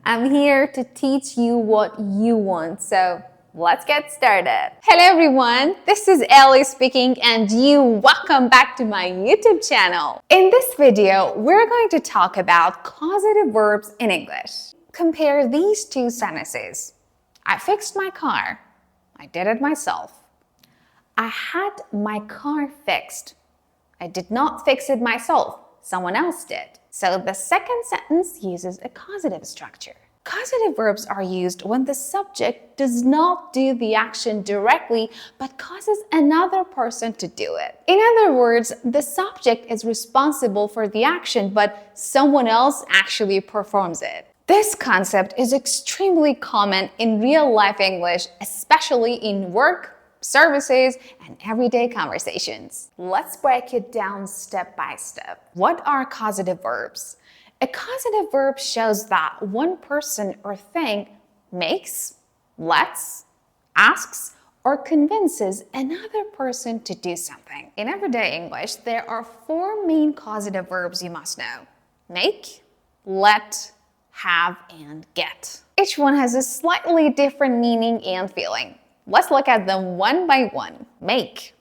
I'm here to teach you what you want. So let's get started. Hello everyone, this is Ellie speaking and welcome back to my YouTube channel. In this video, we're going to talk about causative verbs in English. Compare these two sentences. I fixed my car. I did it myself. I had my car fixed. I did not fix it myself. Someone else did. So the second sentence uses a causative structure. Causative verbs are used when the subject does not do the action directly but causes another person to do it. In other words, the subject is responsible for the action but someone else actually performs it. This concept is extremely common in real-life English, especially in work, services, and everyday conversations. Let's break it down step by step. What are causative verbs? A causative verb shows that one person or thing makes, lets, asks, or convinces another person to do something. In everyday English, there are four main causative verbs you must know: make, let, have, and get. Each one has a slightly different meaning and feeling. Let's look at them one by one. Make.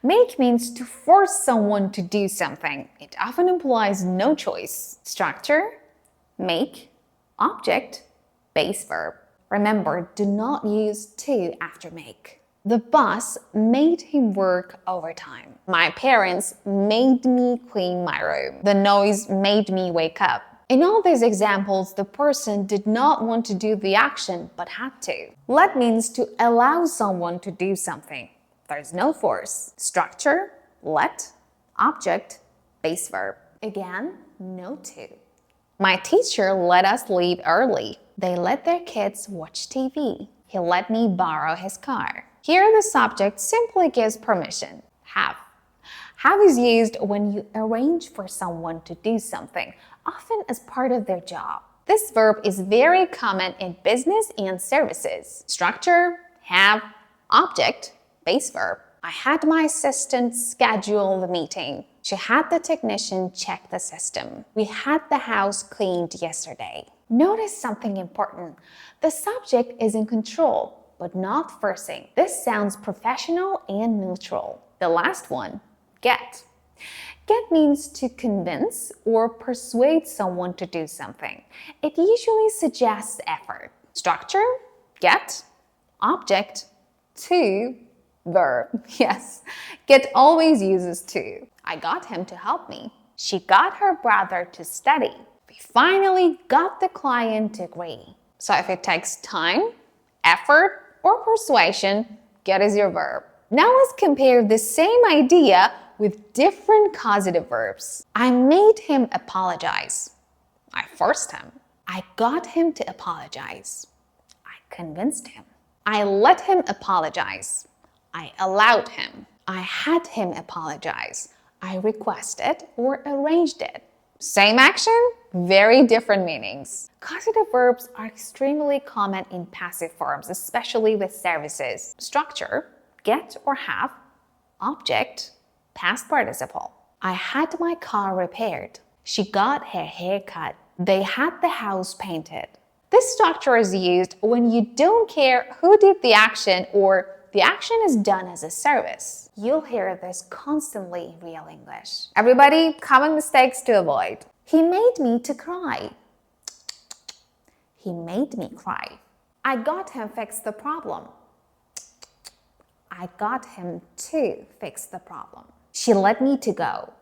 Make means to force someone to do something. It often implies no choice. Structure, make, object, base verb. Remember, do not use to after make. The boss made him work overtime. My parents made me clean my room. The noise made me wake up. In all these examples, the person did not want to do the action but had to. Let means to allow someone to do something. There's no force. Structure, let, object, base verb. Again, no to. My teacher let us leave early. They let their kids watch TV. He let me borrow his car. Here the subject simply gives permission. Have. Have is used when you arrange for someone to do something, often as part of their job. This verb is very common in business and services. Structure, have, object, base verb. I had my assistant schedule the meeting. She had the technician check the system. We had the house cleaned yesterday. Notice something important. The subject is in control, but not forcing. This sounds professional and neutral. The last one, get. Get means to convince or persuade someone to do something. It usually suggests effort. Structure, get, object, to, verb. Yes, get always uses to. I got him to help me. She got her brother to study. We finally got the client to agree. So if it takes time, effort, or persuasion, get is your verb. Now let's compare the same idea with different causative verbs. I made him apologize. I forced him. I got him to apologize. I convinced him. I let him apologize. I allowed him. I had him apologize. I requested or arranged it. Same action, very different meanings. Causative verbs are extremely common in passive forms, especially with services. Structure, get or have, object, past participle. I had my car repaired. She got her hair cut. They had the house painted. This structure is used when you don't care who did the action or the action is done as a service. You'll hear this constantly in real English. Everybody, common mistakes to avoid. He made me to cry. He made me cry. I got him fix the problem. I got him to fix the problem. She let me to go.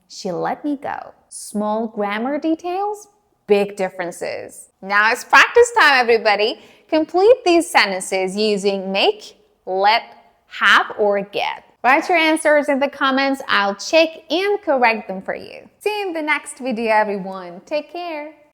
She let me go. Small grammar details, big differences. Now it's practice time, everybody. Complete these sentences using make, let, have, or get. Write your answers in the comments. I'll check and correct them for you. See you in the next video, everyone. Take care.